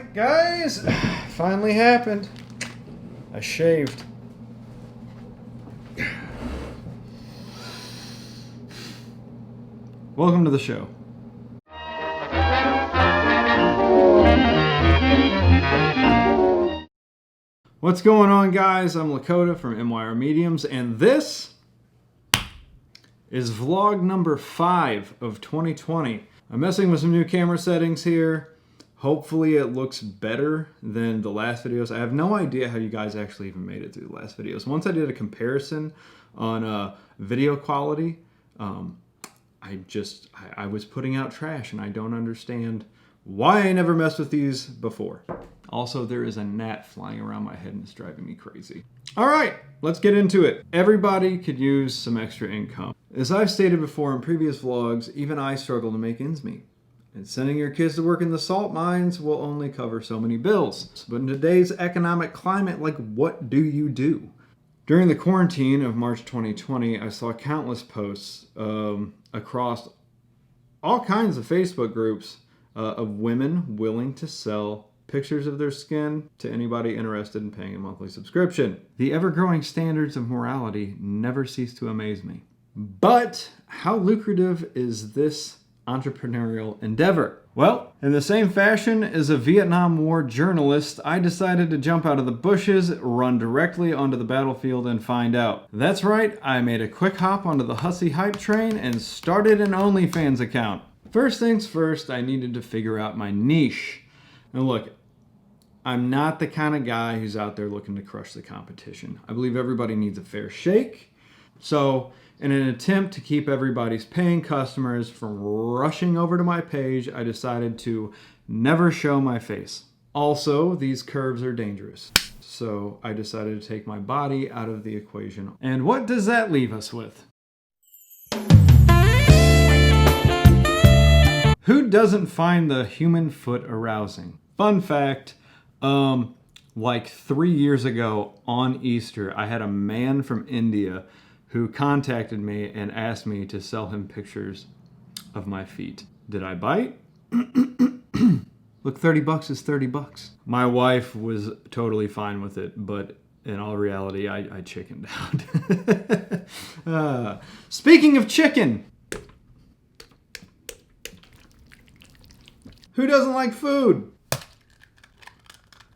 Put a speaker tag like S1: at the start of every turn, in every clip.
S1: Alright guys, finally happened. I shaved. Welcome to the show. What's going on, guys? I'm Lakota from MYR Mediums, and this is vlog number 5 of 2020. I'm messing with some new camera settings here. Hopefully it looks better than the last videos. I have no idea how you guys actually even made it through the last videos. Once I did a comparison on video quality, I was putting out trash, and I don't understand why I never messed with these before. Also, there is a gnat flying around my head and it's driving me crazy. All right, let's get into it. Everybody could use some extra income. As I've stated before in previous vlogs, even I struggle to make ends meet. And sending your kids to work in the salt mines will only cover so many bills. But in today's economic climate, what do you do? During the quarantine of March 2020, I saw countless posts across all kinds of Facebook groups of women willing to sell pictures of their skin to anybody interested in paying a monthly subscription. The ever-growing standards of morality never cease to amaze me. But how lucrative is this entrepreneurial endeavor? Well, in the same fashion as a Vietnam War journalist, I decided to jump out of the bushes, run directly onto the battlefield, and find out. That's right, I made a quick hop onto the Hussy hype train and started an OnlyFans account. First things first, I needed to figure out my niche. Now look, I'm not the kind of guy who's out there looking to crush the competition. I believe everybody needs a fair shake. So, in an attempt to keep everybody's paying customers from rushing over to my page, I decided to never show my face. Also, these curves are dangerous. So, I decided to take my body out of the equation. And what does that leave us with? Who doesn't find the human foot arousing? Fun fact, like 3 years ago on Easter, I had a man from India who contacted me and asked me to sell him pictures of my feet. Did I bite? Look, 30 bucks is 30 bucks. My wife was totally fine with it, but in all reality, I chickened out. Speaking of chicken, who doesn't like food?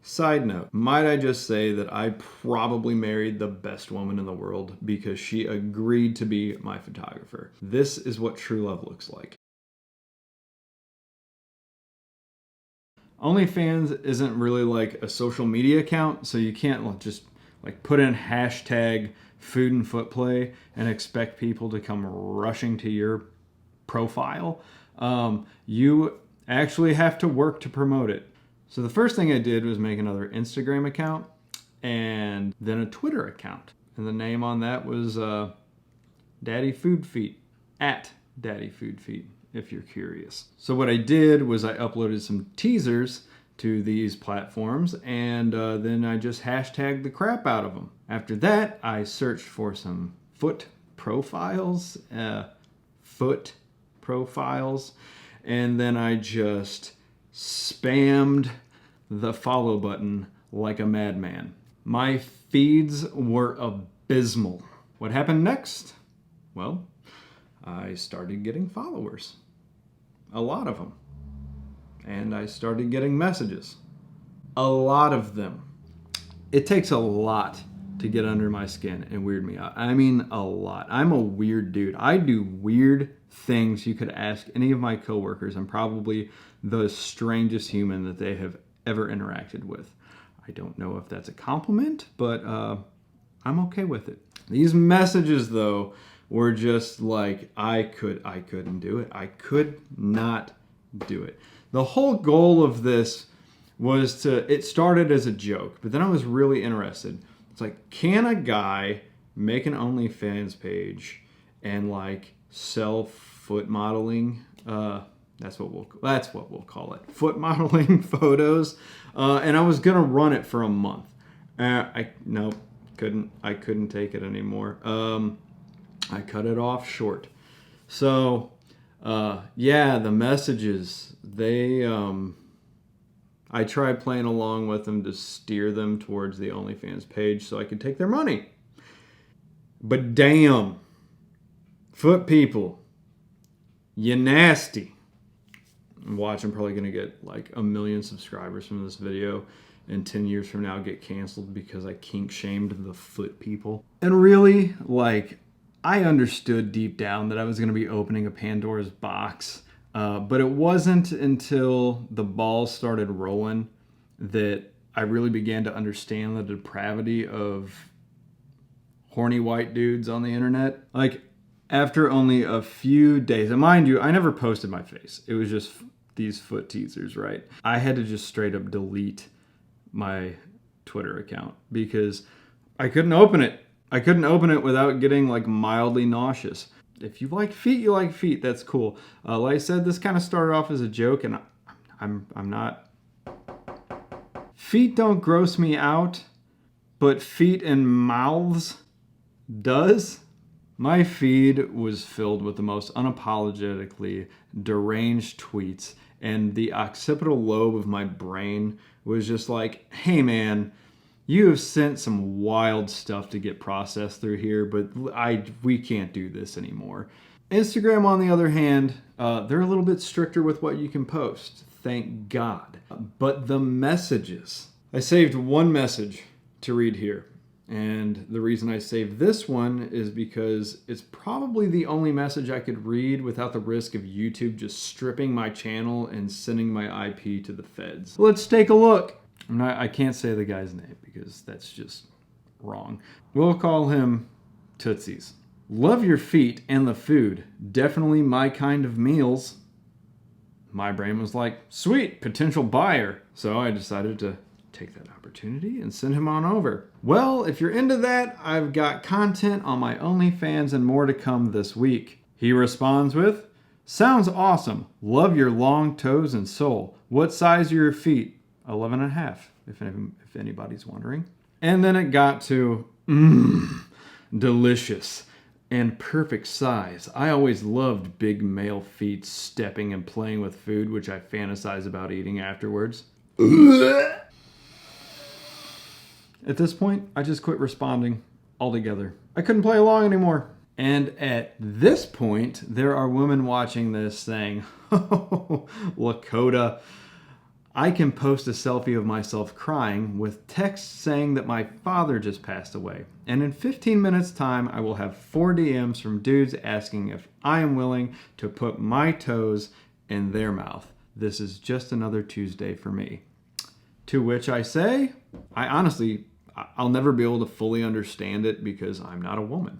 S1: Side note, might I just say that I probably married the best woman in the world because she agreed to be my photographer. This is what true love looks like. OnlyFans isn't really like a social media account, so you can't just put in hashtag food and foot play and expect people to come rushing to your profile. You actually have to work to promote it. So the first thing I did was make another Instagram account and then a Twitter account. And the name on that was Daddy Food Feet, at Daddy Food Feet, if you're curious. So what I did was I uploaded some teasers to these platforms, and then I just hashtagged the crap out of them. After that, I searched for some foot profiles, and then I just spammed the follow button like a madman. My feeds were abysmal. What happened next? Well, I started getting followers. A lot of them. And I started getting messages. A lot of them. It takes a lot to get under my skin and weird me out. I mean, a lot. I'm a weird dude. I do weird things. You could ask any of my coworkers. I'm probably the strangest human that they have ever interacted with. I don't know if that's a compliment, but I'm okay with it. These messages, though, were just like, I couldn't do it. I could not do it. The whole goal of this was it started as a joke, but then I was really interested. It's like, can a guy make an OnlyFans page and sell foot modeling? That's what we'll call it. Foot modeling photos. And I was gonna run it for a month. I couldn't take it anymore. I cut it off short. So yeah, the messages, they I tried playing along with them to steer them towards the OnlyFans page so I could take their money. But damn, foot people, you nasty. Watch, I'm probably going to get like 1 million subscribers from this video, and 10 years from now get canceled because I kink shamed the foot people. And really, like, I understood deep down that I was going to be opening a Pandora's box, but it wasn't until the balls started rolling that I really began to understand the depravity of horny white dudes on the internet. Like, after only a few days, and mind you, I never posted my face. It was just these foot teasers, right? I had to just straight up delete my Twitter account because I couldn't open it. I couldn't open it without getting like mildly nauseous. If you like feet, you like feet. That's cool. Like I said, this kind of started off as a joke, and I'm not. Feet don't gross me out, but feet and mouths does. My feed was filled with the most unapologetically deranged tweets, and the occipital lobe of my brain was just like, hey man, you have sent some wild stuff to get processed through here, but we can't do this anymore. Instagram, on the other hand, they're a little bit stricter with what you can post. Thank God. But the messages. I saved one message to read here. And the reason I saved this one is because it's probably the only message I could read without the risk of YouTube just stripping my channel and sending my IP to the feds. Let's take a look. I can't say the guy's name because that's just wrong. We'll call him Tootsies. Love your feet and the food. Definitely my kind of meals. My brain was like, sweet, potential buyer. So I decided to take that opportunity and send him on over. Well, if you're into that, I've got content on my OnlyFans and more to come this week. He responds with, sounds awesome. Love your long toes and sole. What size are your feet? 11.5, if anybody's wondering. And then it got to, delicious and perfect size. I always loved big male feet stepping and playing with food, which I fantasize about eating afterwards. At this point, I just quit responding altogether. I couldn't play along anymore. And at this point, there are women watching this saying, oh, Lakota, I can post a selfie of myself crying with text saying that my father just passed away. And in 15 minutes time, I will have 4 DMs from dudes asking if I am willing to put my toes in their mouth. This is just another Tuesday for me. To which I say, I'll never be able to fully understand it because I'm not a woman.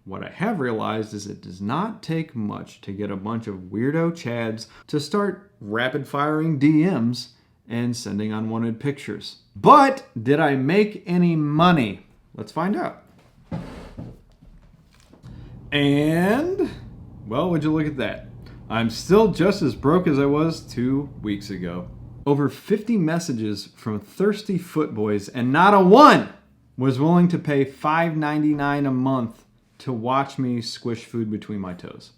S1: What I have realized is it does not take much to get a bunch of weirdo chads to start rapid firing DMs and sending unwanted pictures. But did I make any money? Let's find out. And, well, would you look at that? I'm still just as broke as I was 2 weeks ago. Over 50 messages from thirsty footboys, and not a one was willing to pay $5.99 a month to watch me squish food between my toes.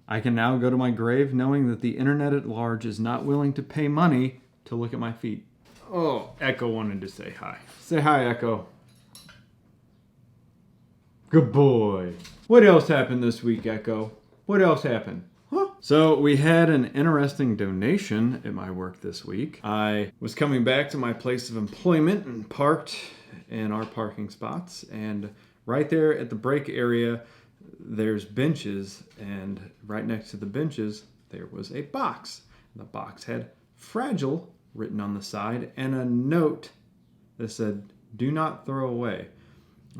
S1: I can now go to my grave knowing that the internet at large is not willing to pay money to look at my feet. Oh, Echo wanted to say hi. Say hi, Echo. Good boy. What else happened this week, Echo? What else happened? Huh? So we had an interesting donation at my work this week. I was coming back to my place of employment and parked in our parking spots, and right there at the break area there's benches, and right next to the benches there was a box. The box had fragile written on the side and a note that said, do not throw away.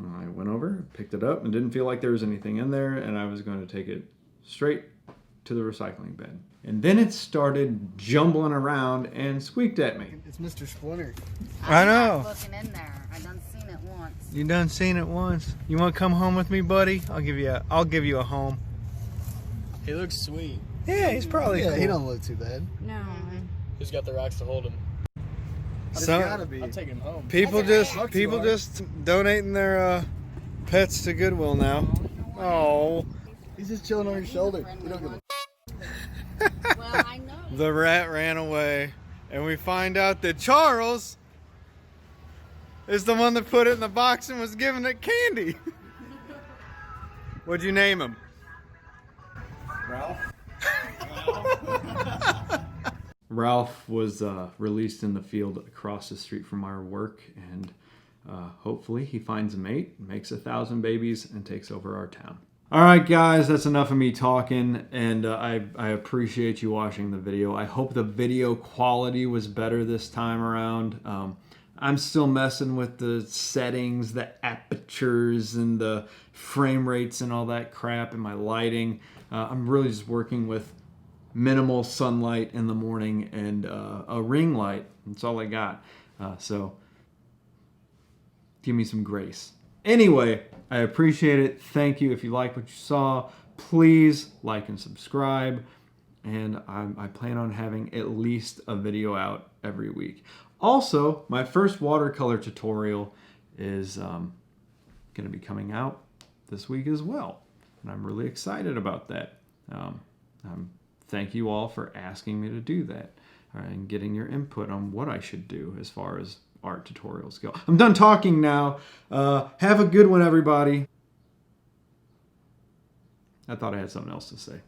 S1: I went over, picked it up, and didn't feel like there was anything in there, and I was going to take it straight to the recycling bin. And then it started jumbling around and squeaked at me.
S2: It's Mr. Splinter.
S3: I know.
S4: Looking in there. I done seen it once.
S3: You done seen it once. You want to come home with me, buddy? I'll give you a home.
S2: He looks sweet.
S3: Yeah, he's probably cool.
S2: He don't look too bad.
S4: No.
S2: Who's got the racks to hold him?
S3: So,
S2: Gotta be. I'm taking him home.
S3: people just donating their pets to Goodwill now. Oh.
S2: He's just chilling on your shoulder. You don't give a
S4: Well, I know.
S3: the rat ran away, and we find out that Charles is the one that put it in the box and was giving it candy. What'd you name him?
S2: Ralph?
S1: Ralph was released in the field across the street from our work, and hopefully he finds a mate, makes 1,000 babies, and takes over our town. All right, guys, that's enough of me talking, and I appreciate you watching the video. I hope the video quality was better this time around. I'm still messing with the settings, the apertures, and the frame rates and all that crap, and my lighting. I'm really just working with minimal sunlight in the morning and a ring light. That's all I got. So give me some grace. Anyway, I appreciate it. Thank you. If you like what you saw, please like and subscribe. And I plan on having at least a video out every week. Also, my first watercolor tutorial is going to be coming out this week as well. And I'm really excited about that. Thank you all for asking me to do that and getting your input on what I should do as far as art tutorials go. I'm done talking now. Have a good one, everybody. I thought I had something else to say.